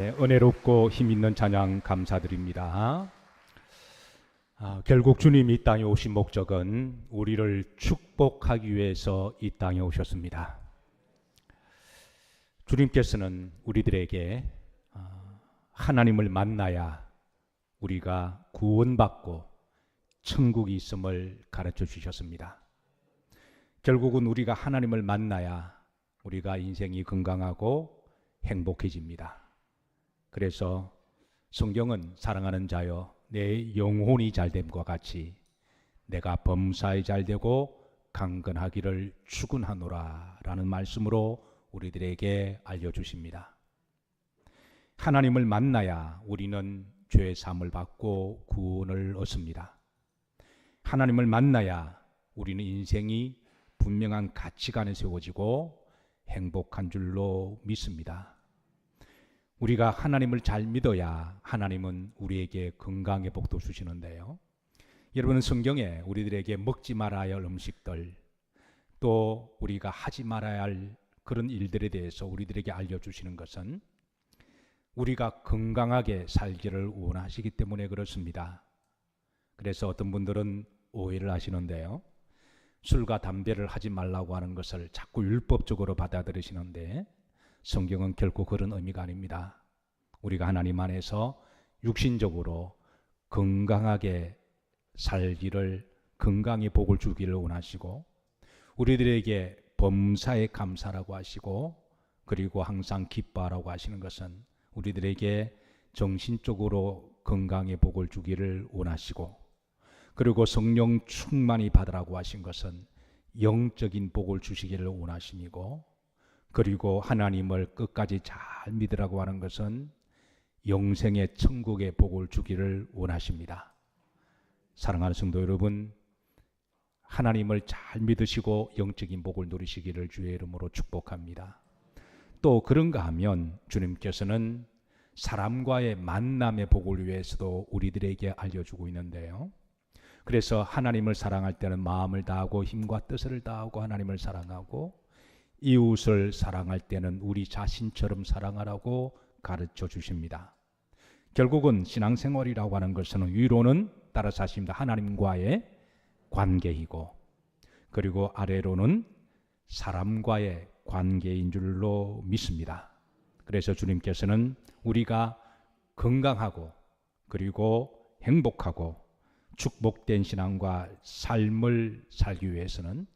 네, 은혜롭고 힘있는 찬양 감사드립니다. 결국 주님이 이 땅에 오신 목적은 우리를 축복하기 위해서 이 땅에 오셨습니다. 주님께서는 우리들에게 하나님을 만나야 우리가 구원받고 천국이 있음을 가르쳐 주셨습니다. 결국은 우리가 하나님을 만나야 우리가 인생이 건강하고 행복해집니다. 그래서 성경은 사랑하는 자여 내 영혼이 잘됨과 같이 내가 범사에 잘되고 강건하기를 축원하노라 라는 말씀으로 우리들에게 알려주십니다. 하나님을 만나야 우리는 죄 사함을 받고 구원을 얻습니다. 하나님을 만나야 우리는 인생이 분명한 가치관에 세워지고 행복한 줄로 믿습니다. 우리가 하나님을 잘 믿어야 하나님은 우리에게 건강의 복도 주시는데요. 여러분은 성경에 우리들에게 먹지 말아야 할 음식들, 또 우리가 하지 말아야 할 그런 일들에 대해서 우리들에게 알려주시는 것은 우리가 건강하게 살기를 원하시기 때문에 그렇습니다. 그래서 어떤 분들은 오해를 하시는데요. 술과 담배를 하지 말라고 하는 것을 자꾸 율법적으로 받아들이시는데 성경은 결코 그런 의미가 아닙니다. 우리가 하나님 안에서 육신적으로 건강하게 살기를, 건강의 복을 주기를 원하시고 우리들에게 범사에 감사라고 하시고 그리고 항상 기뻐하라고 하시는 것은 우리들에게 정신적으로 건강의 복을 주기를 원하시고 그리고 성령 충만히 받으라고 하신 것은 영적인 복을 주시기를 원하심이고 그리고 하나님을 끝까지 잘 믿으라고 하는 것은 영생의 천국의 복을 주기를 원하십니다. 사랑하는 성도 여러분, 하나님을 잘 믿으시고 영적인 복을 누리시기를 주의 이름으로 축복합니다. 또 그런가 하면 주님께서는 사람과의 만남의 복을 위해서도 우리들에게 알려주고 있는데요. 그래서 하나님을 사랑할 때는 마음을 다하고 힘과 뜻을 다하고 하나님을 사랑하고 이웃을 사랑할 때는 우리 자신처럼 사랑하라고 가르쳐 주십니다. 결국은 신앙생활이라고 하는 것은 위로는 따라서 하십니다. 하나님과의 관계이고 그리고 아래로는 사람과의 관계인 줄로 믿습니다. 그래서 주님께서는 우리가 건강하고 그리고 행복하고 축복된 신앙과 삶을 살기 위해서는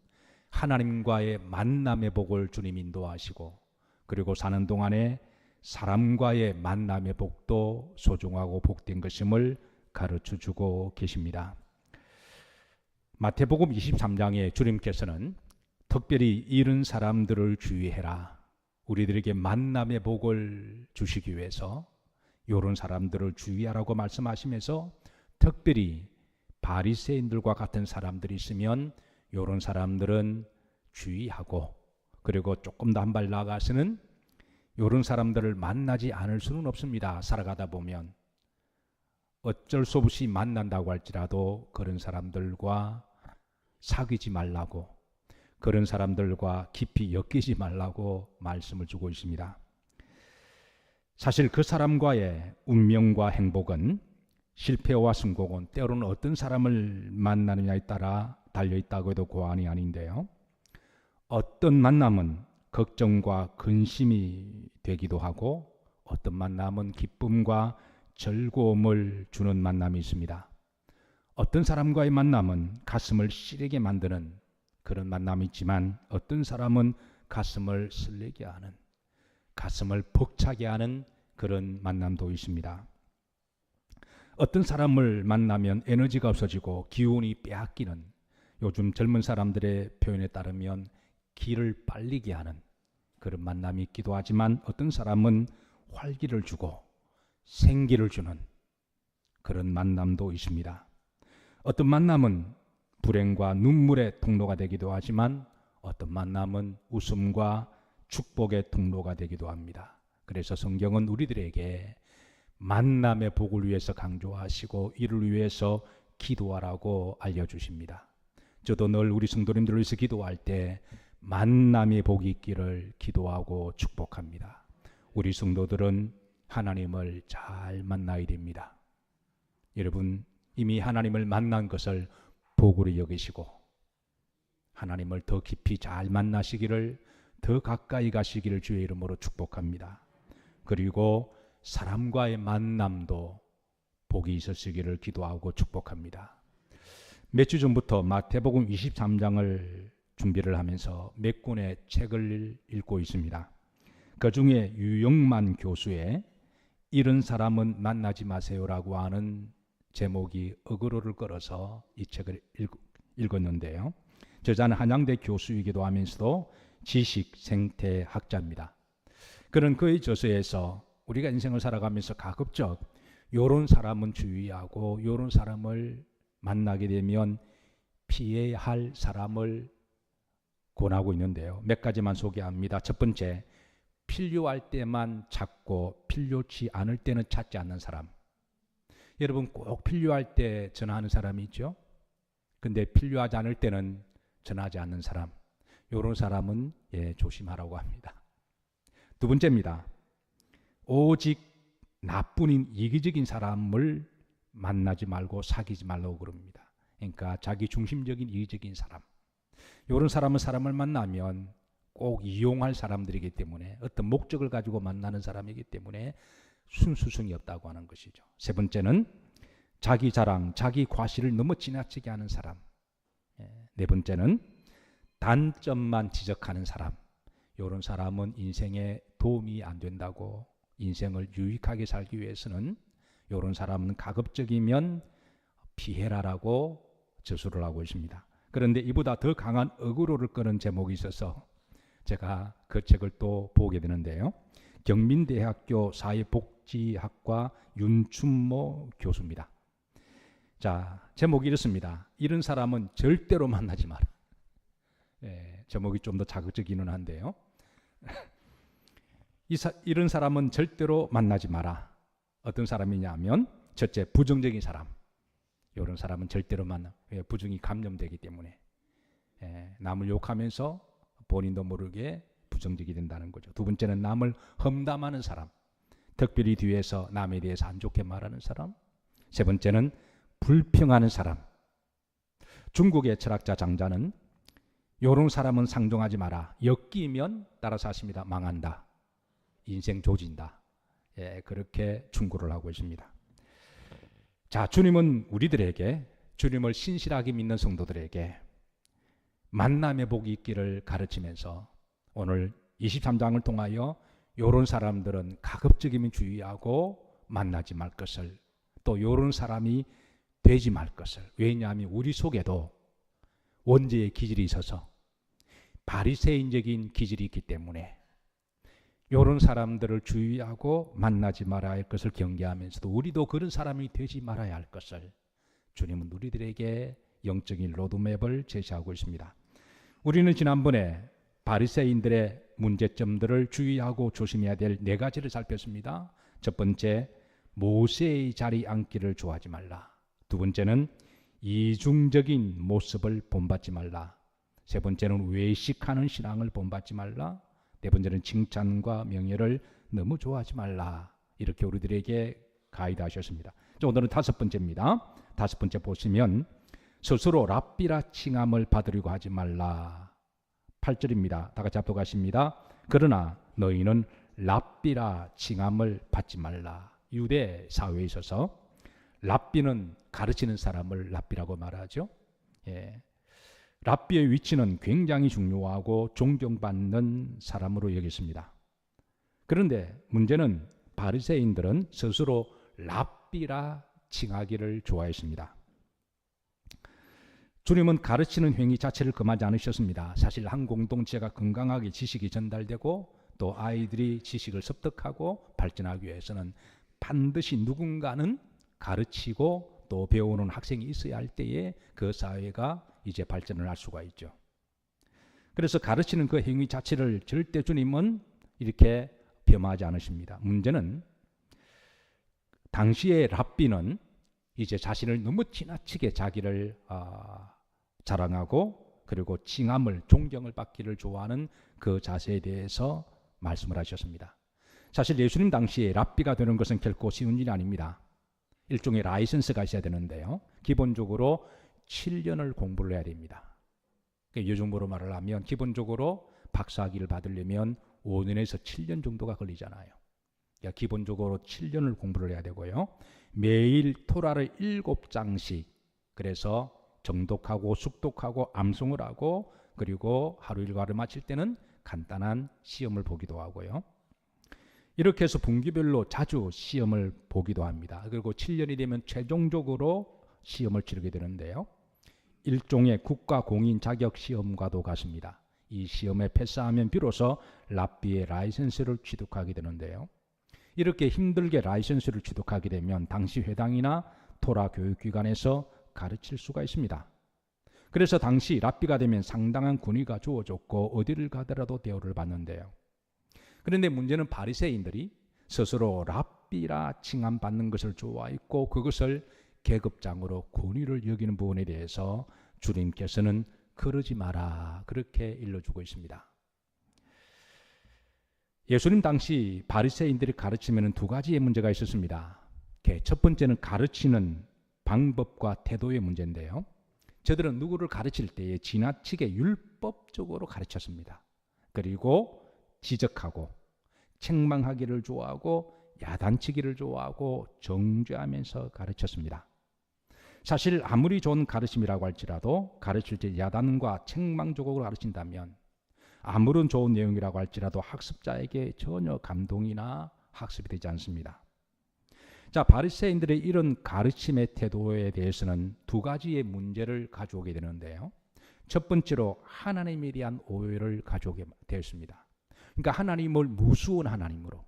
하나님과의 만남의 복을 주님 인도하시고 그리고 사는 동안에 사람과의 만남의 복도 소중하고 복된 것임을 가르쳐주고 계십니다. 마태복음 23장에 주님께서는 특별히 이런 사람들을 주의해라, 우리들에게 만남의 복을 주시기 위해서 이런 사람들을 주의하라고 말씀하시면서 특별히 바리새인들과 같은 사람들이 있으면 이런 사람들은 주의하고 그리고 조금 더 한 발 나아가서는 이런 사람들을 만나지 않을 수는 없습니다. 살아가다 보면 어쩔 수 없이 만난다고 할지라도 그런 사람들과 사귀지 말라고, 그런 사람들과 깊이 엮이지 말라고 말씀을 주고 있습니다. 사실 그 사람과의 운명과 행복은, 실패와 성공은 때로는 어떤 사람을 만나느냐에 따라 달려있다고 해도 과언이 아닌데요. 어떤 만남은 걱정과 근심이 되기도 하고 어떤 만남은 기쁨과 즐거움을 주는 만남이 있습니다. 어떤 사람과의 만남은 가슴을 시리게 만드는 그런 만남이 있지만 어떤 사람은 가슴을 설레게 하는, 가슴을 벅차게 하는 그런 만남도 있습니다. 어떤 사람을 만나면 에너지가 없어지고 기운이 빼앗기는, 요즘 젊은 사람들의 표현에 따르면 기를 빨리게 하는 그런 만남이 있기도 하지만 어떤 사람은 활기를 주고 생기를 주는 그런 만남도 있습니다. 어떤 만남은 불행과 눈물의 통로가 되기도 하지만 어떤 만남은 웃음과 축복의 통로가 되기도 합니다. 그래서 성경은 우리들에게 만남의 복을 위해서 강조하시고 이를 위해서 기도하라고 알려주십니다. 저도 늘 우리 성도님들을 위해서 기도할 때 만남의 복이 있기를 기도하고 축복합니다. 우리 성도들은 하나님을 잘 만나야 됩니다. 여러분 이미 하나님을 만난 것을 복으로 여기시고 하나님을 더 깊이 잘 만나시기를, 더 가까이 가시기를 주의 이름으로 축복합니다. 그리고 사람과의 만남도 복이 있으시기를 기도하고 축복합니다. 몇 주 전부터 마태복음 23장을 준비를 하면서 몇 권의 책을 읽고 있습니다. 그 중에 유영만 교수의 이런 사람은 만나지 마세요라고 하는 제목이 어그로를 끌어서 이 책을 읽었는데요. 저자는 한양대 교수이기도 하면서도 지식 생태학자입니다. 그런 그의 저서에서 우리가 인생을 살아가면서 가급적 요런 사람은 주의하고 요런 사람을 만나게 되면 피해야 할 사람을 권하고 있는데요. 몇 가지만 소개합니다. 첫 번째, 필요할 때만 찾고 필요치 않을 때는 찾지 않는 사람. 여러분 꼭 필요할 때 전화하는 사람이 있죠. 근데 필요하지 않을 때는 전하지 않는 사람, 이런 사람은 조심하라고 합니다. 두 번째입니다. 오직 나뿐인 이기적인 사람을 만나지 말고 사귀지 말라고 그럽니다. 그러니까 자기 중심적인 이기적인 사람, 이런 사람은 사람을 만나면 꼭 이용할 사람들이기 때문에, 어떤 목적을 가지고 만나는 사람이기 때문에 순수성이 없다고 하는 것이죠. 세 번째는 자기 자랑, 자기 과시를 너무 지나치게 하는 사람. 네 번째는 단점만 지적하는 사람. 이런 사람은 인생에 도움이 안 된다고, 인생을 유익하게 살기 위해서는 이런 사람은 가급적이면 피해라라고 저술을 하고 있습니다. 그런데 이보다 더 강한 어그로를 끄는 제목이 있어서 제가 그 책을 또 보게 되는데요. 경민대학교 사회복지학과 윤춘모 교수입니다. 자, 제목이 이렇습니다. 이런 사람은 절대로 만나지 마라. 제목이 좀 더 자극적이기는 한데요. 이런 사람은 절대로 만나지 마라. 어떤 사람이냐 하면, 첫째, 부정적인 사람. 이런 사람은 절대로 부정이 감염되기 때문에 남을 욕하면서 본인도 모르게 부정적이 된다는 거죠. 두 번째는 남을 험담하는 사람, 특별히 뒤에서 남에 대해서 안 좋게 말하는 사람. 세 번째는 불평하는 사람. 중국의 철학자 장자는 이런 사람은 상종하지 마라. 엮이면 따라서 하십니다. 망한다. 인생 조진다. 그렇게 충고를 하고 있습니다. 자, 주님은 우리들에게, 주님을 신실하게 믿는 성도들에게 만남의 복이 있기를 가르치면서 오늘 23장을 통하여 이런 사람들은 가급적이면 주의하고 만나지 말 것을, 또 이런 사람이 되지 말 것을. 왜냐하면 우리 속에도 원죄의 기질이 있어서, 바리새인적인 기질이 있기 때문에 이런 사람들을 주의하고 만나지 말아야 할 것을 경계하면서도 우리도 그런 사람이 되지 말아야 할 것을 주님은 우리들에게 영적인 로드맵을 제시하고 있습니다. 우리는 지난번에 바리새인들의 문제점들을 주의하고 조심해야 될 네 가지를 살폈습니다. 첫 번째, 모세의 자리 앉기를 좋아하지 말라. 두 번째는 이중적인 모습을 본받지 말라. 세 번째는 외식하는 신앙을 본받지 말라. 네 번째는 칭찬과 명예를 너무 좋아하지 말라. 이렇게 우리들에게 가이드하셨습니다. 오늘은 다섯 번째입니다. 다섯 번째 보시면, 스스로 랍비라 칭함을 받으려고 하지 말라. 8절입니다. 다 같이 합독하십니다. 그러나 너희는 랍비라 칭함을 받지 말라. 유대 사회에 있어서 랍비는 가르치는 사람을 랍비라고 말하죠. 랍비의 위치는 굉장히 중요하고 존경받는 사람으로 여겼습니다. 그런데 문제는 바리새인들은 스스로 랍비라 칭하기를 좋아했습니다. 주님은 가르치는 행위 자체를 금하지 않으셨습니다. 사실 한 공동체가 건강하게 지식이 전달되고 또 아이들이 지식을 습득하고 발전하기 위해서는 반드시 누군가는 가르치고 또 배우는 학생이 있어야 할 때에 그 사회가 이제 발전을 할 수가 있죠. 그래서 가르치는 그 행위 자체를 절대 주님은 이렇게 폄하하지 않으십니다. 문제는 당시의 랍비는 이제 자신을 너무 지나치게 자기를 자랑하고 그리고 칭함을, 존경을 받기를 좋아하는 그 자세에 대해서 말씀을 하셨습니다. 사실 예수님 당시에 랍비가 되는 것은 결코 쉬운 일이 아닙니다. 일종의 라이선스가 있어야 되는데요. 기본적으로 7년을 공부를 해야 됩니다. 요즘으로 말을 하면 기본적으로 박사학위를 받으려면 5년에서 7년 정도가 걸리잖아요. 그러니까 기본적으로 7년을 공부를 해야 되고요. 매일 토라를 7장씩, 그래서 정독하고 숙독하고 암송을 하고, 그리고 하루 일과를 마칠 때는 간단한 시험을 보기도 하고요. 이렇게 해서 분기별로 자주 시험을 보기도 합니다. 그리고 7년이 되면 최종적으로 시험을 치르게 되는데요. 일종의 국가 공인 자격 시험과도 같습니다. 이 시험에 패스하면 비로소 랍비의 라이선스를 취득하게 되는데요. 이렇게 힘들게 라이선스를 취득하게 되면 당시 회당이나 토라 교육기관에서 가르칠 수가 있습니다. 그래서 당시 랍비가 되면 상당한 권위가 주어졌고 어디를 가더라도 대우를 받는데요. 그런데 문제는 바리새인들이 스스로 랍비라 칭함받는 것을 좋아했고 그것을 계급장으로 권위를 여기는 부분에 대해서 주님께서는 그러지 마라, 그렇게 일러주고 있습니다. 예수님 당시 바리새인들이 가르치면 두 가지의 문제가 있었습니다. 첫 번째는 가르치는 방법과 태도의 문제인데요. 저들은 누구를 가르칠 때에 지나치게 율법적으로 가르쳤습니다. 그리고 지적하고 책망하기를 좋아하고 야단치기를 좋아하고 정죄하면서 가르쳤습니다. 사실 아무리 좋은 가르침이라고 할지라도 가르칠 때 야단과 책망적으로 가르친다면 아무런 좋은 내용이라고 할지라도 학습자에게 전혀 감동이나 학습이 되지 않습니다. 자, 바리새인들의 이런 가르침의 태도에 대해서는 두 가지의 문제를 가져오게 되는데요. 첫 번째로 하나님에 대한 오해를 가져오게 되었습니다. 그러니까 하나님을 무수한 하나님으로,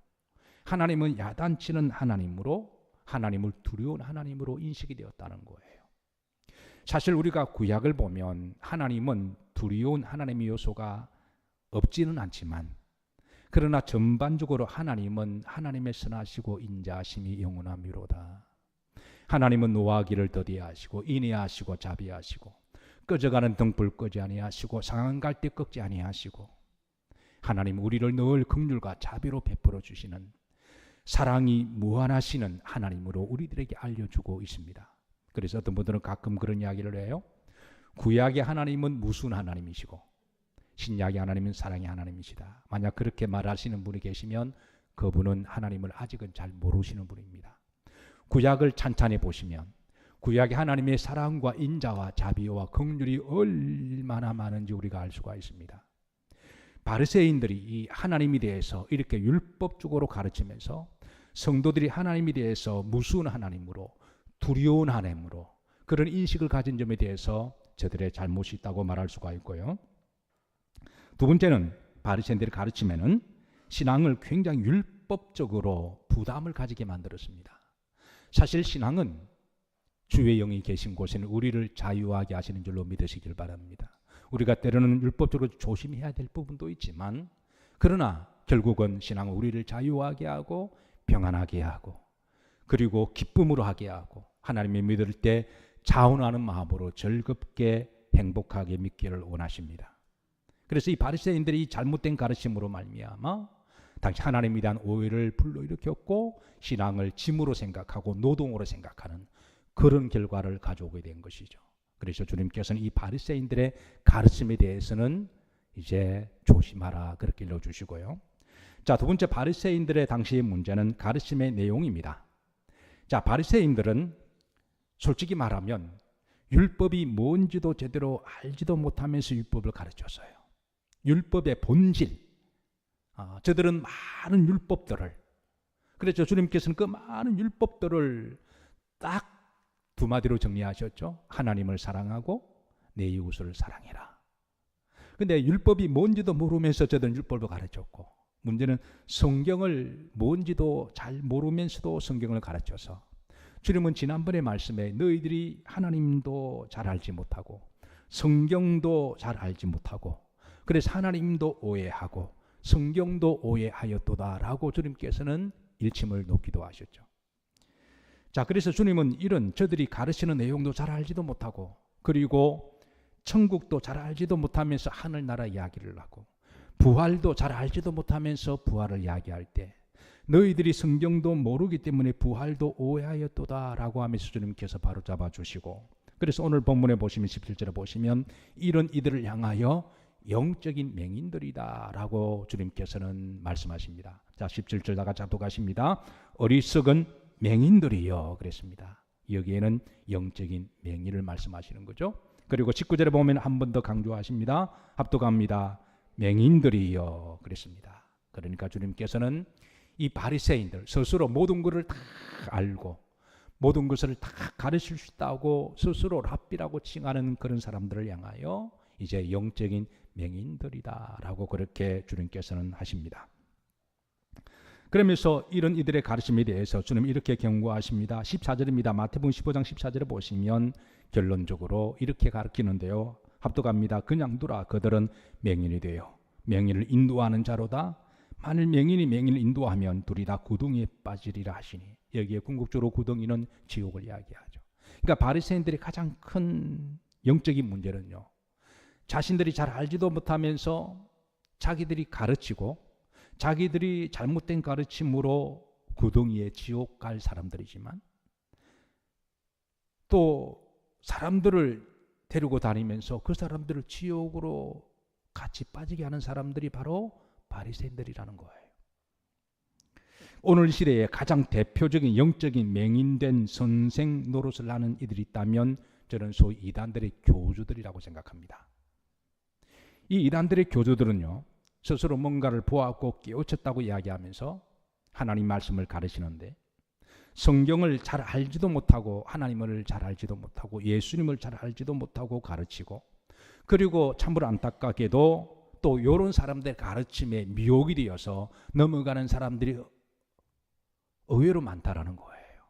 하나님은 야단치는 하나님으로, 하나님을 두려운 하나님으로 인식이 되었다는 거예요. 사실 우리가 구약을 보면 하나님은 두려운 하나님의 요소가 없지는 않지만, 그러나 전반적으로 하나님은 하나님의 선하시고 인자하심이 영원하미로다. 하나님은 노하기를 더디하시고 인내하시고 자비하시고 꺼져가는 등불 끄지 아니하시고 상한 갈대 꺾지 아니하시고, 하나님 우리를 늘 긍휼과 자비로 베풀어 주시는 사랑이 무한하시는 하나님으로 우리들에게 알려주고 있습니다. 그래서 어떤 분들은 가끔 그런 이야기를 해요. 구약의 하나님은 무슨 하나님이시고 신약의 하나님은 사랑의 하나님이시다. 만약 그렇게 말하시는 분이 계시면 그분은 하나님을 아직은 잘 모르시는 분입니다. 구약을 찬찬히 보시면 구약의 하나님의 사랑과 인자와 자비와 긍휼이 얼마나 많은지 우리가 알 수가 있습니다. 바리새인들이 이 하나님에 대해서 이렇게 율법적으로 가르치면서 성도들이 하나님에 대해서 무서운 하나님으로, 두려운 하나님으로 그런 인식을 가진 점에 대해서 저들의 잘못이 있다고 말할 수가 있고요. 두 번째는 바리새인들이 가르치면은 신앙을 굉장히 율법적으로 부담을 가지게 만들었습니다. 사실 신앙은 주의 영이 계신 곳에는 우리를 자유하게 하시는 줄로 믿으시길 바랍니다. 우리가 때로는 율법적으로 조심해야 될 부분도 있지만, 그러나 결국은 신앙은 우리를 자유하게 하고 평안하게 하고 그리고 기쁨으로 하게 하고 하나님의 믿을 때 자원하는 마음으로 즐겁게 행복하게 믿기를 원하십니다. 그래서 이 바리새인들이 이 잘못된 가르침으로 말미암아 당시 하나님에 대한 오해를 불러일으켰고 신앙을 짐으로 생각하고 노동으로 생각하는 그런 결과를 가져오게 된 것이죠. 그래서 주님께서는 이 바리새인들의 가르침에 대해서는 이제 조심하라, 그렇게 일러주시고요. 자, 두 번째 바리새인들의 당시의 문제는 가르침의 내용입니다. 자, 바리새인들은 솔직히 말하면 율법이 뭔지도 제대로 알지도 못하면서 율법을 가르쳤어요. 율법의 본질, 저들은 많은 율법들을, 그래서 주님께서는 그 많은 율법들을 딱 두 마디로 정리하셨죠. 하나님을 사랑하고 내 이웃을 사랑해라. 근데 율법이 뭔지도 모르면서 저들은 율법을 가르쳤고, 문제는 성경을 뭔지도 잘 모르면서도 성경을 가르쳐서 주님은 지난번에 말씀에 너희들이 하나님도 잘 알지 못하고 성경도 잘 알지 못하고 그래서 하나님도 오해하고 성경도 오해하였도다라고 주님께서는 일침을 놓기도 하셨죠. 자, 그래서 주님은 이런 저들이 가르치는 내용도 잘 알지도 못하고 그리고 천국도 잘 알지도 못하면서 하늘나라 이야기를 하고 부활도 잘 알지도 못하면서 부활을 이야기할 때 너희들이 성경도 모르기 때문에 부활도 오해하였도다라고 하면서 주님께서 바로 잡아주시고, 그래서 오늘 본문에 보시면 17절에 보시면 이런 이들을 향하여 영적인 맹인들이다라고 주님께서는 말씀하십니다. 자, 17절 다 같이 합독하십니다. 어리석은 맹인들이여 그랬습니다. 여기에는 영적인 맹인을 말씀하시는 거죠. 그리고 19절에 보면 한 번 더 강조하십니다. 합독합니다. 맹인들이여 그랬습니다. 그러니까 주님께서는 이 바리새인들, 스스로 모든 것을 다 알고 모든 것을 다 가르칠 수 있다고 스스로 랍비라고 칭하는 그런 사람들을 향하여 이제 영적인 맹인들이다라고 그렇게 주님께서는 하십니다. 그러면서 이런 이들의 가르침에 대해서 주님 이렇게 경고하십니다. 14절입니다. 마태복음 15장 14절에 보시면 결론적으로 이렇게 가르치는데요. 합독합니다. 그냥 두라. 그들은 맹인이 되어 맹인을 인도하는 자로다. 만일 맹인이 맹인을 인도하면 둘이 다 구덩이에 빠지리라 하시니, 여기에 궁극적으로 구덩이는 지옥을 이야기하죠. 그러니까 바리새인들의 가장 큰 영적인 문제는요, 자신들이 잘 알지도 못하면서 자기들이 가르치고 자기들이 잘못된 가르침으로 구덩이에 지옥 갈 사람들이지만, 또 사람들을 데리고 다니면서 그 사람들을 지옥으로 같이 빠지게 하는 사람들이 바로 바리새인들이라는 거예요. 오늘 시대에 가장 대표적인 영적인 맹인된 선생 노릇을 하는 이들이 있다면 저는 소위 이단들의 교주들이라고 생각합니다. 이 이단들의 교주들은요, 스스로 뭔가를 보았고 깨우쳤다고 이야기하면서 하나님 말씀을 가르치는데, 성경을 잘 알지도 못하고 하나님을 잘 알지도 못하고 예수님을 잘 알지도 못하고 가르치고, 그리고 참으로 안타깝게도 또 이런 사람들 가르침에 미혹이 되어서 넘어가는 사람들이 의외로 많다라는 거예요.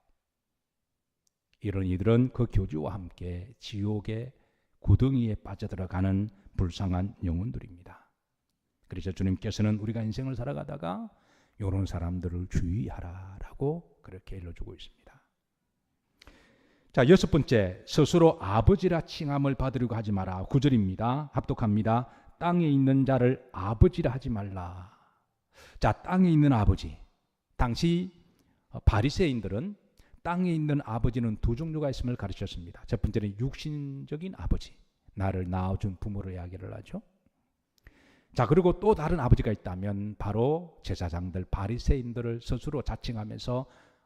이런 이들은 그 교주와 함께 지옥의 구덩이에 빠져들어가는 불쌍한 영혼들입니다. 그래서 주님께서는 우리가 인생을 살아가다가 이런 사람들을 주의하라라고 그렇게 일러주고 있습니다. 자, 여섯 번째, 스스로 아버지라 칭함을 받으려고 하지 마라. 9절입니다. 합독합니다. 땅에 있는 자를 아버지라 하지 말라. 자, 땅에 있는 아버지. 당시 바리새인들은 땅에 있는 아버지는 두 종류가 있음을 가르쳤습니다. 첫 번째는 육신적인 아버지, 나를 낳아준 부모를 이야기를 하죠. 자, 그리고 또 다른 아버지가 있다면 바로 제사장들, 바리새인들을 스스로 자칭하면서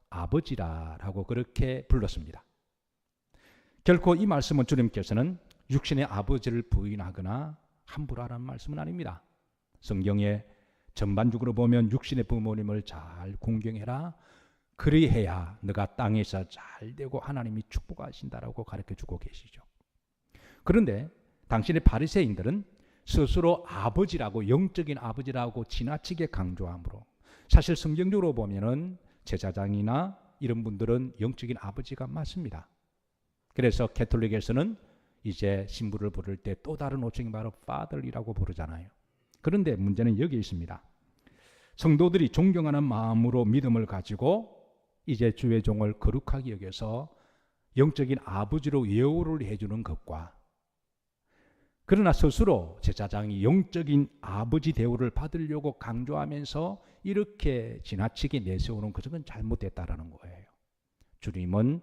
아버지라라고 그렇게 불렀습니다. 결코 이 말씀은 주님께서는 육신의 아버지를 부인하거나 함부로 하라는 말씀은 아닙니다. 성경에 전반적으로 보면 육신의 부모님을 잘 공경해라. 그리해야 너가 땅에서 잘 되고 하나님이 축복하신다라고 가르쳐주고 계시죠. 그런데 당신의 바리새인들은 스스로 아버지라고, 영적인 아버지라고 지나치게 강조함으로, 사실 성경적으로 보면은 제사장이나 이런 분들은 영적인 아버지가 맞습니다. 그래서 캐톨릭에서는 이제 신부를 부를 때 또 다른 호칭이 바로 father이라고 부르잖아요. 그런데 문제는 여기 있습니다. 성도들이 존경하는 마음으로 믿음을 가지고 이제 주의 종을 거룩하게 여겨서 영적인 아버지로 예우를 해주는 것과, 그러나 스스로 제사장이 영적인 아버지 대우를 받으려고 강조하면서 이렇게 지나치게 내세우는 것은 잘못됐다라는 거예요. 주님은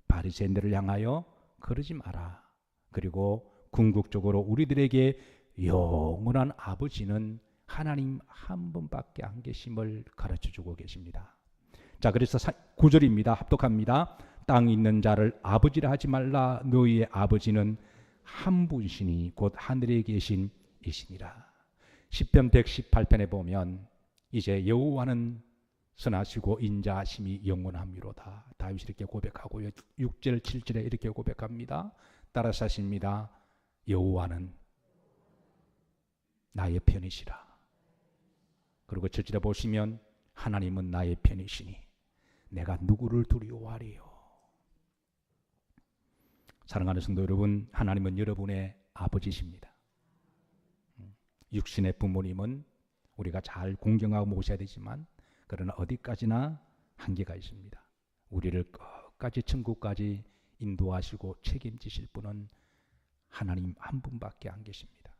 바리새인들을 향하여 그러지 마라. 그리고 궁극적으로 우리들에게 영원한 아버지는 하나님 한 분밖에 안 계심을 가르쳐주고 계십니다. 자, 그래서 9절입니다. 합독합니다. 땅에 있는 자를 아버지라 하지 말라. 너희의 아버지는 한 분이시니 곧 하늘에 계신 이시니라. 시편 118편에 보면 이제 여호와는 선하시고 인자하심이 영원함이로다. 다윗이 이렇게 고백하고요. 6절 7절에 이렇게 고백합니다. 따라서 하십니다. 여호와는 나의 편이시라. 그리고 7절에 보시면 하나님은 나의 편이시니 내가 누구를 두려워하리요. 사랑하는 성도 여러분, 하나님은 여러분의 아버지십니다. 육신의 부모님은 우리가 잘 공경하고 모셔야 되지만, 그러나 어디까지나 한계가 있습니다. 우리를 끝까지 천국까지 인도하시고 책임지실 분은 하나님 한 분밖에 안 계십니다.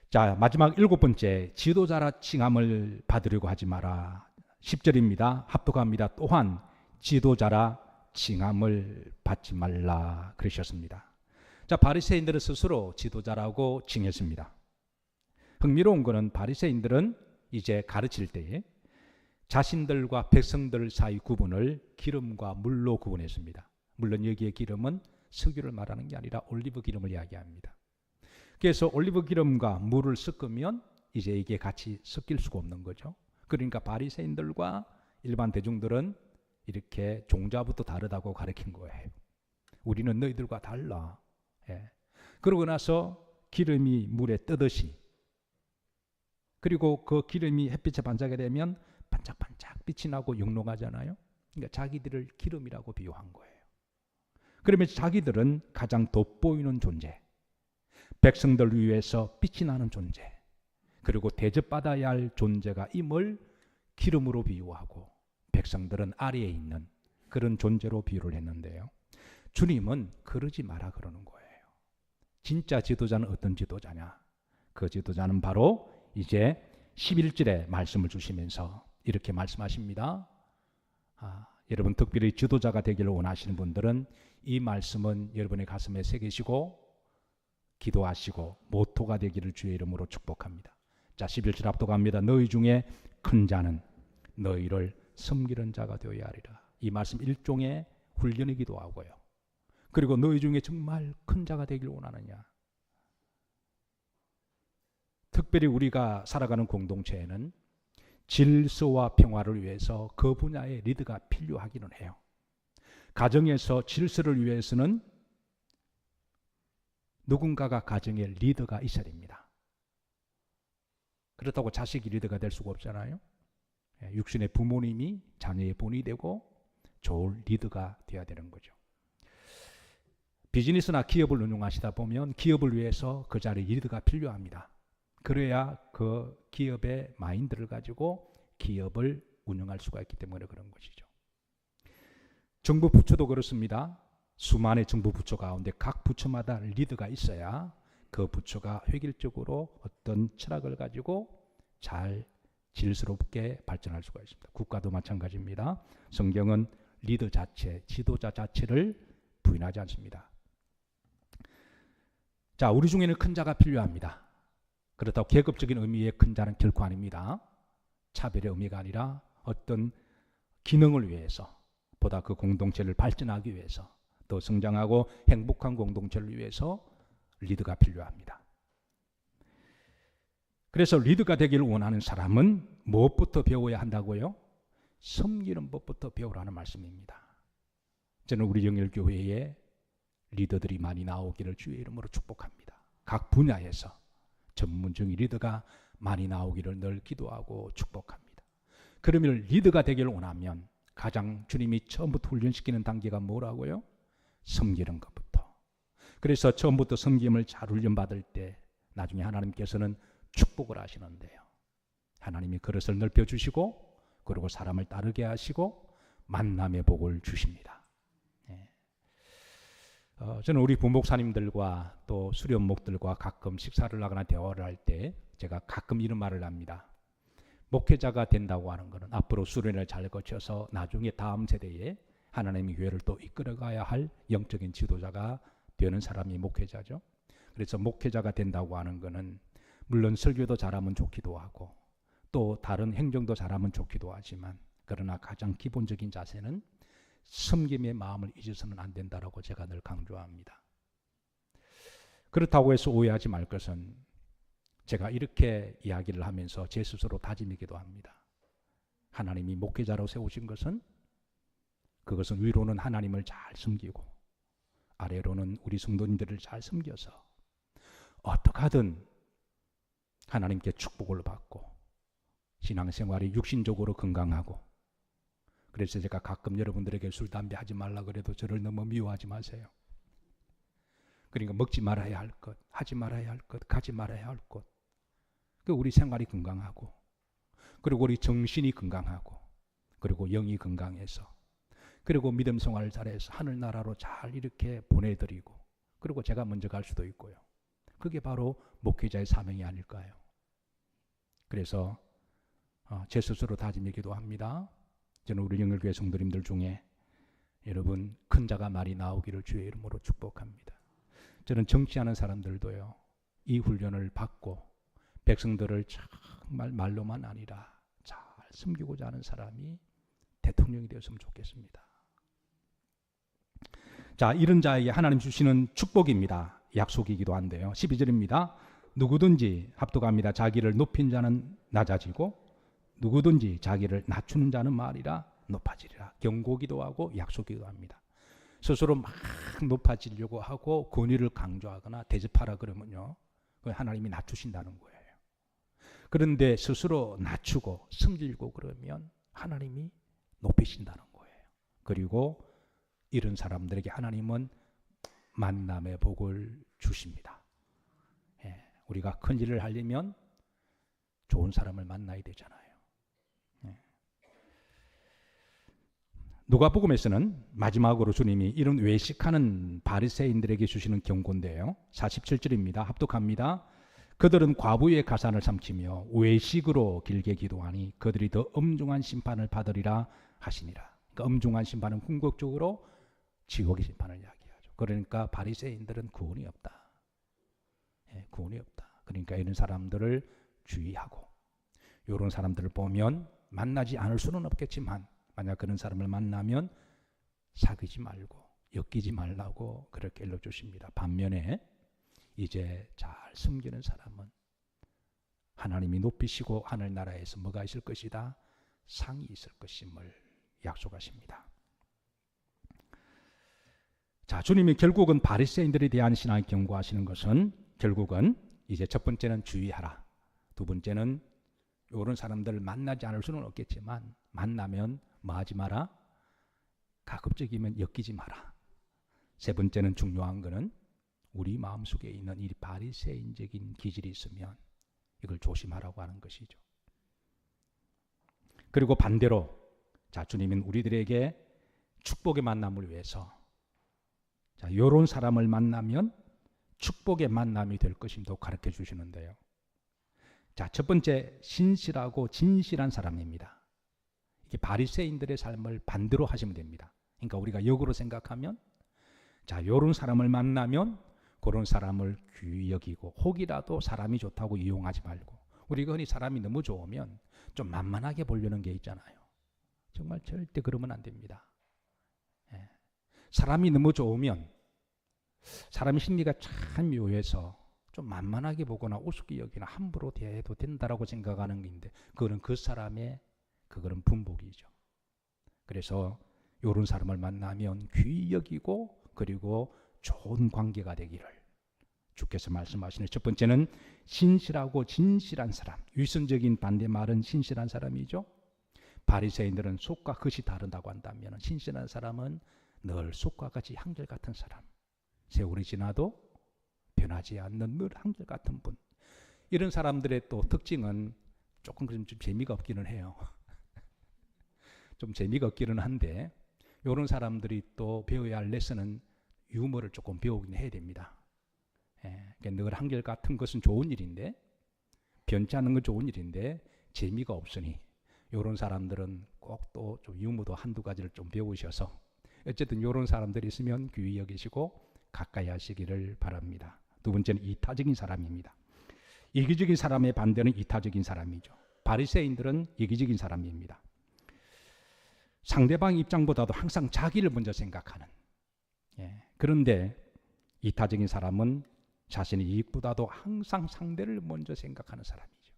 자, 마지막 일곱 번째, 지도자라 칭함을 받으려고 하지 마라. 10절입니다. 합독합니다. 또한 지도자라 칭함을 받지 말라 그러셨습니다. 자, 바리새인들은 스스로 지도자라고 칭했습니다. 흥미로운 것은 바리새인들은 이제 가르칠 때에 자신들과 백성들 사이 구분을 기름과 물로 구분했습니다. 물론 여기에 기름은 석유를 말하는 게 아니라 올리브 기름을 이야기합니다. 그래서 올리브 기름과 물을 섞으면 이제 이게 같이 섞일 수가 없는 거죠. 그러니까 바리새인들과 일반 대중들은 이렇게 종자부터 다르다고 가르친 거예요. 우리는 너희들과 달라. 예. 그러고 나서 기름이 물에 뜨듯이, 그리고 그 기름이 햇빛에 반짝게 되면 반짝반짝 빛이 나고 영롱하잖아요. 그러니까 자기들을 기름이라고 비유한 거예요. 그러면 자기들은 가장 돋보이는 존재, 백성들 위해서 빛이 나는 존재, 그리고 대접받아야 할 존재가 임을 기름으로 비유하고 백성들은 아래에 있는 그런 존재로 비유를 했는데요. 주님은 그러지 마라 그러는 거예요. 진짜 지도자는 어떤 지도자냐? 그 지도자는 바로 이제 11절에 말씀을 주시면서 이렇게 말씀하십니다. 여러분 특별히 지도자가 되기를 원하시는 분들은 이 말씀은 여러분의 가슴에 새기시고 기도하시고 모토가 되기를 주의 이름으로 축복합니다. 자, 11절 합독합니다. 너희 중에 큰 자는 너희를 섬기는 자가 되어야 하리라. 이 말씀 일종의 훈련이기도 하고요. 그리고 너희 중에 정말 큰 자가 되기를 원하느냐? 특별히 우리가 살아가는 공동체에는 질서와 평화를 위해서 그 분야의 리더가 필요하기는 해요. 가정에서 질서를 위해서는 누군가가 가정의 리더가 있어야 됩니다. 그렇다고 자식이 리더가 될 수가 없잖아요. 육신의 부모님이 자녀의 본이 되고 좋은 리더가 되어야 되는 거죠. 비즈니스나 기업을 운영하시다 보면 기업을 위해서 그 자리에 리더가 필요합니다. 그래야 그 기업의 마인드를 가지고 기업을 운영할 수가 있기 때문에 그런 것이죠. 정부 부처도 그렇습니다. 수많은 정부 부처 가운데 각 부처마다 리더가 있어야 그 부처가 획일적으로 어떤 철학을 가지고 잘 질스럽게 발전할 수가 있습니다. 국가도 마찬가지입니다. 성경은 리더 자체, 지도자 자체를 부인하지 않습니다. 자, 우리 중에는 큰 자가 필요합니다. 그렇다고 계급적인 의미의 큰 자는 결코 아닙니다. 차별의 의미가 아니라 어떤 기능을 위해서, 보다 그 공동체를 발전하기 위해서, 더 성장하고 행복한 공동체를 위해서 리더가 필요합니다. 그래서 리더가 되기를 원하는 사람은 무엇부터 배워야 한다고요? 섬기는 법부터 배우라는 말씀입니다. 저는 우리 영일교회에 리더들이 많이 나오기를 주의 이름으로 축복합니다. 각 분야에서 전문적인 리더가 많이 나오기를 늘 기도하고 축복합니다. 그러면 리더가 되기를 원하면 가장 주님이 처음부터 훈련시키는 단계가 뭐라고요? 섬기는 것부터. 그래서 처음부터 섬김을 잘 훈련받을 때 나중에 하나님께서는 축복을 하시는데요. 하나님이 그릇을 넓혀주시고 그리고 사람을 따르게 하시고 만남의 복을 주십니다. 저는 우리 부목사님들과 또 수련목들과 가끔 식사를 하거나 대화를 할 때 제가 가끔 이런 말을 합니다. 목회자가 된다고 하는 것은 앞으로 수련을 잘 거쳐서 나중에 다음 세대에 하나님의 교회를 또 이끌어가야 할 영적인 지도자가 되는 사람이 목회자죠. 그래서 목회자가 된다고 하는 것은 물론 설교도 잘하면 좋기도 하고 또 다른 행정도 잘하면 좋기도 하지만 그러나 가장 기본적인 자세는 섬김의 마음을 잊어서는 안 된다라고 제가 늘 강조합니다. 그렇다고 해서 오해하지 말 것은 제가 이렇게 이야기를 하면서 제 스스로 다짐이기도 합니다. 하나님이 목회자로 세우신 것은 그것은 위로는 하나님을 잘 섬기고 아래로는 우리 성도님들을 잘 섬겨서 어떻게 하든 하나님께 축복을 받고 신앙생활이 육신적으로 건강하고, 그래서 제가 가끔 여러분들에게 술, 담배 하지 말라 그래도 저를 너무 미워하지 마세요. 그러니까 먹지 말아야 할 것, 하지 말아야 할 것, 가지 말아야 할 것, 그 우리 생활이 건강하고 그리고 우리 정신이 건강하고 그리고 영이 건강해서 그리고 믿음 생활을 잘해서 하늘나라로 잘 이렇게 보내드리고 그리고 제가 먼저 갈 수도 있고요. 그게 바로 목회자의 사명이 아닐까요? 그래서 제 스스로 다짐이기도 합니다. 저는 우리 영일교회 성도님들 중에 여러분 큰 자가 말이 나오기를 주의 이름으로 축복합니다. 저는 정치하는 사람들도요, 이 훈련을 받고 백성들을 정말 말로만 아니라 잘 섬기고자 하는 사람이 대통령이 되었으면 좋겠습니다. 자, 이런 자에게 하나님 주시는 축복입니다. 약속이기도 한데요. 12절입니다. 누구든지 합독합니다. 자기를 높인 자는 낮아지고 누구든지 자기를 낮추는 자는 말이라 높아지리라. 경고기도 하고 약속이기도 합니다. 스스로 막 높아지려고 하고 권위를 강조하거나 대접하라 그러면요, 하나님이 낮추신다는 거예요. 그런데 스스로 낮추고 섬기고 그러면 하나님이 높이신다는 거예요. 그리고 이런 사람들에게 하나님은 만남의 복을 주십니다. 우리가 큰 일을 하려면 좋은 사람을 만나야 되잖아요. 누가복음에서는 마지막으로 주님이 이런 외식하는 바리새인들에게 주시는 경고인데요. 47절입니다. 합독합니다. 그들은 과부의 가산을 삼키며 외식으로 길게 기도하니 그들이 더 엄중한 심판을 받으리라 하시니라. 그러니까 엄중한 심판은 궁극적으로 지옥의 심판을 이야기하죠. 그러니까 바리새인들은 구원이 없다. 구원이 없다. 그러니까 이런 사람들을 주의하고, 이런 사람들을 보면 만나지 않을 수는 없겠지만 만약 그런 사람을 만나면 사귀지 말고 엮이지 말라고 그렇게 일러주십니다. 반면에 이제 잘 섬기는 사람은 하나님이 높이시고 하늘나라에서 뭐가 있을 것이다? 상이 있을 것임을 약속하십니다. 자, 주님이 결국은 바리새인들에 대한 신앙을 경고하시는 것은 결국은 이제 첫 번째는 주의하라. 두 번째는 이런 사람들을 만나지 않을 수는 없겠지만 만나면 뭐 하지 마라? 가급적이면 엮이지 마라. 세 번째는 중요한 것은 우리 마음속에 있는 이 바리새인적인 기질이 있으면 이걸 조심하라고 하는 것이죠. 그리고 반대로 자, 주님은 우리들에게 축복의 만남을 위해서 자, 이런 사람을 만나면 축복의 만남이 될 것임도 가르쳐 주시는데요. 자, 첫 번째 신실하고 진실한 사람입니다. 이게 바리새인들의 삶을 반대로 하시면 됩니다. 그러니까 우리가 역으로 생각하면 자, 이런 사람을 만나면 그런 사람을 귀히 여기고 혹이라도 사람이 좋다고 이용하지 말고, 우리가 흔히 사람이 너무 좋으면 좀 만만하게 보려는 게 있잖아요. 정말 절대 그러면 안 됩니다. 사람이 너무 좋으면 사람의 심리가 참 묘해서 좀 만만하게 보거나 우습게 여기나 함부로 대해도 된다라고 생각하는 게 있는데 그거는 그 사람의 그거는 분복이죠. 그래서 이런 사람을 만나면 귀히 여기고 그리고 좋은 관계가 되기를 주께서 말씀하시는 첫 번째는 신실하고 진실한 사람. 위선적인 반대말은 신실한 사람이죠. 바리새인들은 속과 겉이 다르다고 한다면 신실한 사람은 늘 속과 겉이 한결같은 사람. 세월이 지나도 변하지 않는 늘 한결같은 분. 이런 사람들의 또 특징은 조금 좀 재미가 없기는 해요. 좀 재미가 없기는 한데 이런 사람들이 또 배워야 할 레슨은 유머를 조금 배우긴 해야 됩니다. 그러니까 늘 한결같은 것은 좋은 일인데 변치 않는 건 좋은 일인데 재미가 없으니 이런 사람들은 꼭 또 좀 유머도 한두 가지를 좀 배우셔서 어쨌든 이런 사람들이 있으면 귀히 여기시고 가까이 하시기를 바랍니다. 두 번째는 이타적인 사람입니다. 이기적인 사람의 반대는 이타적인 사람이죠. 바리새인들은 이기적인 사람입니다. 상대방 입장보다도 항상 자기를 먼저 생각하는. 그런데 이타적인 사람은 자신의 이익보다도 항상 상대를 먼저 생각하는 사람이죠.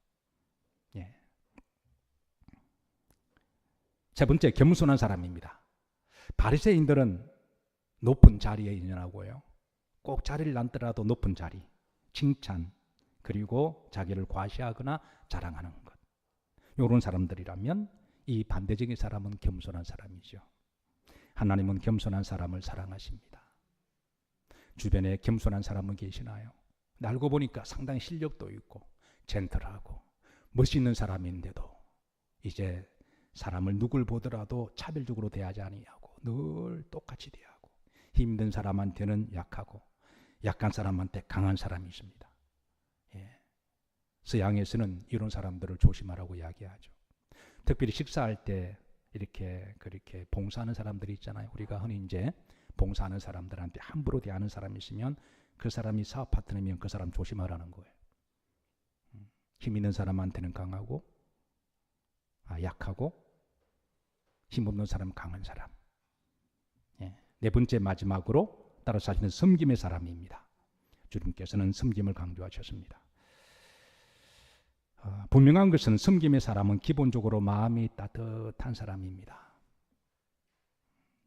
세 번째, 겸손한 사람입니다. 바리새인들은 높은 자리에 있느라고요. 꼭 자리를 앉더라도 높은 자리, 칭찬, 그리고 자기를 과시하거나 자랑하는 것. 이런 사람들이라면 이 반대적인 사람은 겸손한 사람이죠. 하나님은 겸손한 사람을 사랑하십니다. 주변에 겸손한 사람은 계시나요? 알고 보니까 상당히 실력도 있고 젠틀하고 멋있는 사람인데도 이제 사람을 누굴 보더라도 차별적으로 대하지 아니하고 늘 똑같이 대하고 힘든 사람한테는 약하고 약한 사람한테 강한 사람이 있습니다. 서양에서는 이런 사람들을 조심하라고 이야기하죠. 특별히 식사할 때 이렇게 그렇게 봉사하는 사람들이 있잖아요. 우리가 흔히 이제 봉사하는 사람들한테 함부로 대하는 사람이 있으면 그 사람이 사업 파트너면 그 사람 조심하라는 거예요. 힘 있는 사람한테는 강하고 약하고 힘 없는 사람은 강한 사람. 네 번째 마지막으로 따라서 하시는 섬김의 사람입니다. 주님께서는 섬김을 강조하셨습니다. 분명한 것은 섬김의 사람은 기본적으로 마음이 따뜻한 사람입니다.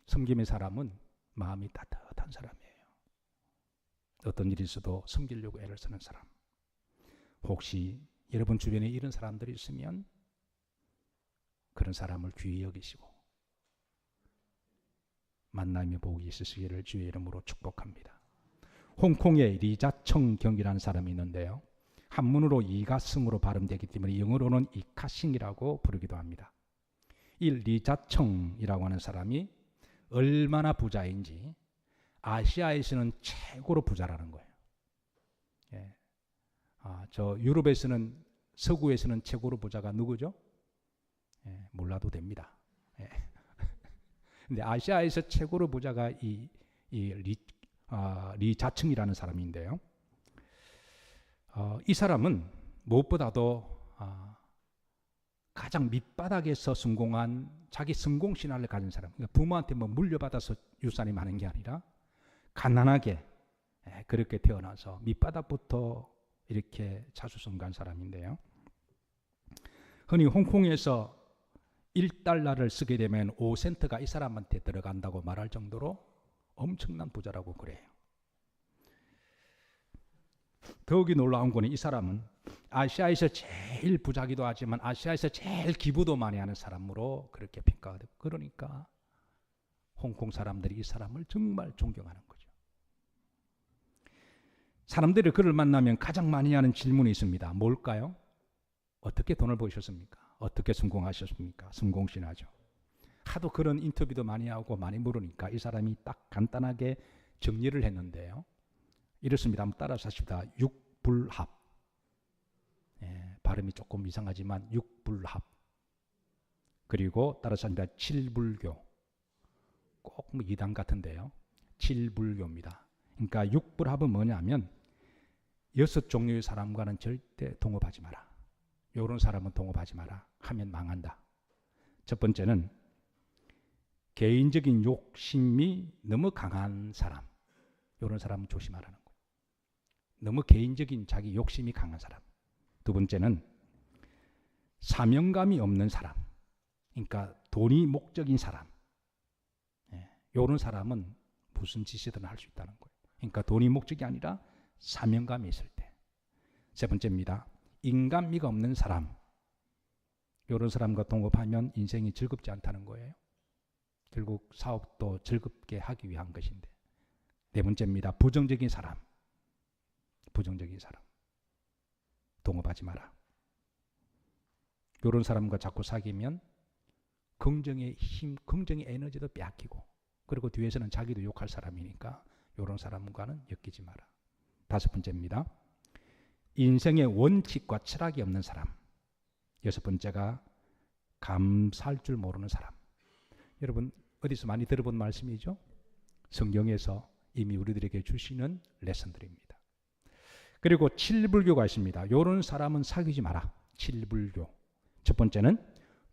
섬김의 사람은 마음이 따뜻한 사람이에요. 어떤 일이 있어도 섬기려고 애를 쓰는 사람. 혹시 여러분 주변에 이런 사람들이 있으면 그런 사람을 귀히 여기시고 만남의 복이 있으시기를 주의 이름으로 축복합니다. 홍콩의 리자청 경이라는 사람이 있는데요. 한문으로 이가승으로 발음되기 때문에 영어로는 이카싱이라고 부르기도 합니다. 이 리자청이라고 하는 사람이 얼마나 부자인지 아시아에서는 최고로 부자라는 거예요. 저 유럽에서는 서구에서는 최고로 부자가 누구죠? 몰라도 됩니다. 근데 아시아에서 최고로 부자가 리자청이라는 사람인데요. 이 사람은 무엇보다도 가장 밑바닥에서 성공한 자기 성공 신화를 가진 사람. 그러니까 부모한테 뭐 물려받아서 유산이 많은 게 아니라 가난하게 그렇게 태어나서 밑바닥부터 이렇게 자수성가한 사람인데요. 흔히 홍콩에서 1달러를 쓰게 되면 5센트가 이 사람한테 들어간다고 말할 정도로 엄청난 부자라고 그래요. 더욱이 놀라운 거는 이 사람은 아시아에서 제일 부자기도 하지만 아시아에서 제일 기부도 많이 하는 사람으로 그렇게 평가가 되고, 그러니까 홍콩 사람들이 이 사람을 정말 존경하는 거죠. 사람들이 그를 만나면 가장 많이 하는 질문이 있습니다. 뭘까요? 어떻게 돈을 버셨습니까? 어떻게 성공하셨습니까? 성공신화죠. 하도 그런 인터뷰도 많이 하고 많이 물으니까 이 사람이 딱 간단하게 정리를 했는데요. 이렇습니다. 한번 따라서 하십시다. 육불합. 발음이 조금 이상하지만 육불합. 그리고 따라서 합니다. 칠불교. 꼭 뭐 이단 같은데요. 칠불교입니다. 그러니까 육불합은 뭐냐면 6종류의 사람과는 절대 동업하지 마라. 이런 사람은 동업하지 마라. 하면 망한다. 첫 번째는 개인적인 욕심이 너무 강한 사람. 이런 사람은 조심하라는 거예요. 너무 개인적인 자기 욕심이 강한 사람. 두 번째는 사명감이 없는 사람. 그러니까 돈이 목적인 사람. 이런 사람은 무슨 짓이든 할 수 있다는 거예요. 그러니까 돈이 목적이 아니라 사명감이 있을 때. 세 번째입니다. 인간미가 없는 사람. 이런 사람과 동업하면 인생이 즐겁지 않다는 거예요. 결국 사업도 즐겁게 하기 위한 것인데. 네 번째입니다. 부정적인 사람. 부정적인 사람. 동업하지 마라. 이런 사람과 자꾸 사귀면 긍정의 힘, 긍정의 에너지도 빼앗기고, 그리고 뒤에서는 자기도 욕할 사람이니까 이런 사람과는 엮이지 마라. 다섯 번째입니다. 인생의 원칙과 철학이 없는 사람. 여섯 번째가 감사할 줄 모르는 사람. 여러분 어디서 많이 들어본 말씀이죠? 성경에서 이미 우리들에게 주시는 레슨들입니다. 그리고 칠불교가 있습니다. 이런 사람은 사귀지 마라. 칠불교. 첫 번째는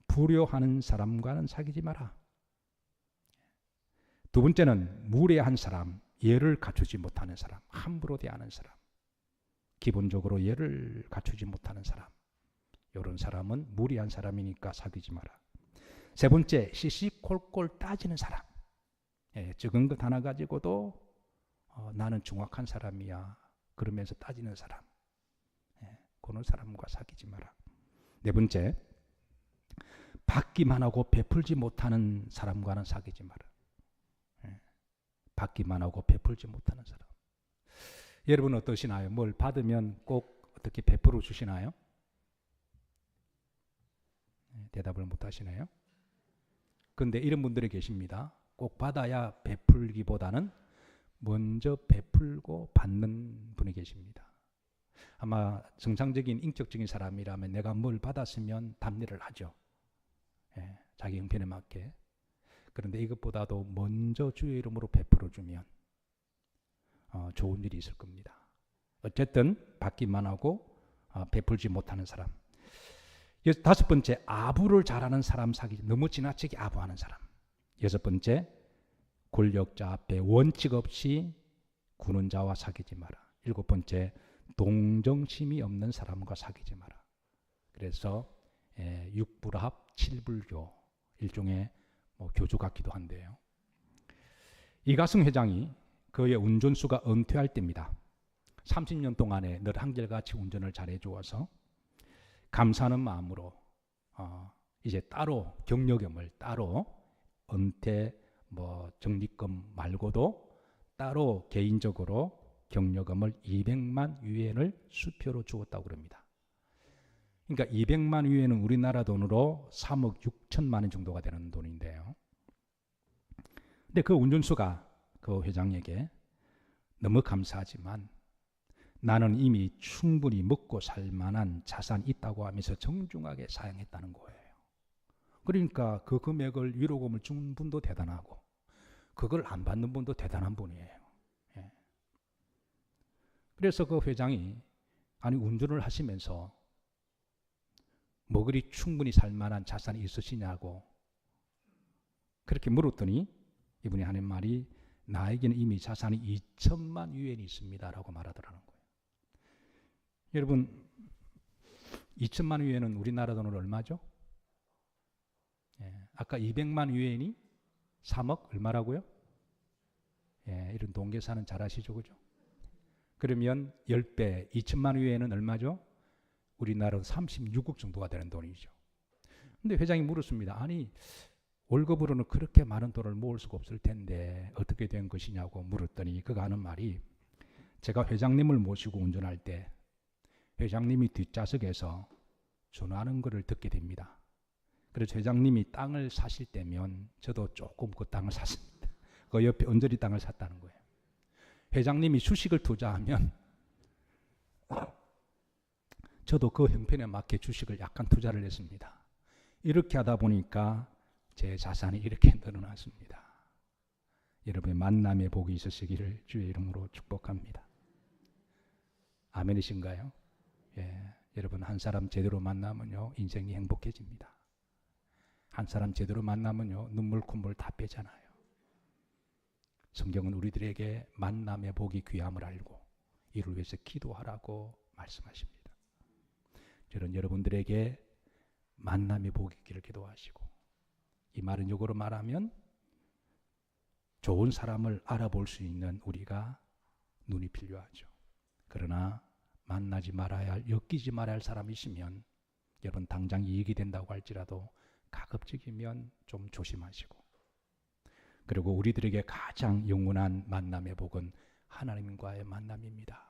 불효하는 사람과는 사귀지 마라. 두 번째는 무례한 사람, 예를 갖추지 못하는 사람, 함부로 대하는 사람, 기본적으로 예를 갖추지 못하는 사람, 이런 사람은 무례한 사람이니까 사귀지 마라. 세 번째, 시시콜콜 따지는 사람. 적은 것 하나 가지고도 나는 정확한 사람이야 그러면서 따지는 사람. 그런 사람과 사귀지 마라. 네 번째, 받기만 하고 베풀지 못하는 사람과는 사귀지 마라. 받기만 하고 베풀지 못하는 사람. 여러분 어떠시나요? 뭘 받으면 꼭 어떻게 베풀어 주시나요? 대답을 못 하시나요? 그런데 이런 분들이 계십니다. 꼭 받아야 베풀기보다는 먼저 베풀고 받는 분이 계십니다. 아마 정상적인 인격적인 사람이라면 내가 뭘 받았으면 답례를 하죠. 자기 형편에 맞게. 그런데 이것보다도 먼저 주의 이름으로 베풀어 주면 좋은 일이 있을 겁니다. 어쨌든 받기만 하고 베풀지 못하는 사람. 다섯 번째, 아부를 잘하는 사람 사귀지. 너무 지나치게 아부하는 사람. 여섯 번째, 권력자 앞에 원칙 없이 구는 자와 사귀지 마라. 일곱 번째, 동정심이 없는 사람과 사귀지 마라. 그래서 육불합, 칠불교, 일종의 교주 같기도 한데요. 이가승 회장이 그의 운전수가 은퇴할 때입니다. 30년 동안에 늘 한결같이 운전을 잘해 주어서 감사하는 마음으로 이제 따로 경력금을 따로 은퇴 적립금 말고도 따로 개인적으로 경력금을 200만 유엔을 수표로 주었다고 그럽니다. 그러니까 200만 유엔은 우리나라 돈으로 3억 6천만 원 정도가 되는 돈인데요. 근데 그 운전수가 그 회장에게 너무 감사하지만 나는 이미 충분히 먹고 살 만한 자산이 있다고 하면서 정중하게 사양했다는 거예요. 그러니까 그 금액을 위로금을 준 분도 대단하고 그걸 안 받는 분도 대단한 분이에요. 그래서 그 회장이 운전을 하시면서 뭐 그리 충분히 살 만한 자산이 있으시냐고 그렇게 물었더니 이분이 하는 말이 나에게는 이미 자산이 2천만 유엔이 있습니다라고 말하더라는 거예요. 여러분 2천만 유엔은 우리나라 돈으로 얼마죠? 아까 200만 유엔이 3억 얼마라고요? 이런 돈 계산은 잘 하시죠, 그죠? 그러면 10배 2천만 유엔은 얼마죠? 우리나라 36억 정도가 되는 돈이죠. 근데 회장이 물었습니다. 아니 월급으로는 그렇게 많은 돈을 모을 수가 없을 텐데 어떻게 된 것이냐고 물었더니 그가 하는 말이 제가 회장님을 모시고 운전할 때 회장님이 뒷좌석에서 전화하는 것을 듣게 됩니다. 그래서 회장님이 땅을 사실 때면 저도 조금 그 땅을 샀습니다. 그 옆에 언저리 땅을 샀다는 거예요. 회장님이 주식을 투자하면 저도 그 형편에 맞게 주식을 약간 투자를 했습니다. 이렇게 하다 보니까 제 자산이 이렇게 늘어났습니다. 여러분의 만남의 복이 있으시기를 주의 이름으로 축복합니다. 아멘이신가요? 여러분 한 사람 제대로 만나면요 인생이 행복해집니다. 한 사람 제대로 만나면요 눈물 콧물 다 빼잖아요. 성경은 우리들에게 만남의 복이 귀함을 알고 이를 위해서 기도하라고 말씀하십니다. 저는 여러분들에게 만남의 복이 있기를 기도하시고 이 말은 역으로 말하면 좋은 사람을 알아볼 수 있는 우리가 눈이 필요하죠. 그러나 만나지 말아야 할, 엮이지 말아야 할 사람이시면 여러분 당장 이익이 된다고 할지라도 가급적이면 좀 조심하시고 그리고 우리들에게 가장 영원한 만남의 복은 하나님과의 만남입니다.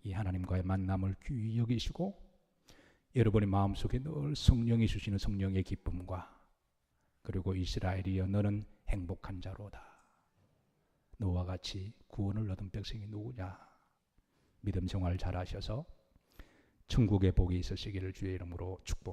이 하나님과의 만남을 귀히 여기시고 여러분의 마음속에 늘 성령이 주시는 성령의 기쁨과 그리고 이스라엘이여 너는 행복한 자로다. 너와 같이 구원을 얻은 백성이 누구냐. 믿음 생활 잘하셔서 천국의 복이 있으시기를 주의 이름으로 축복합니다.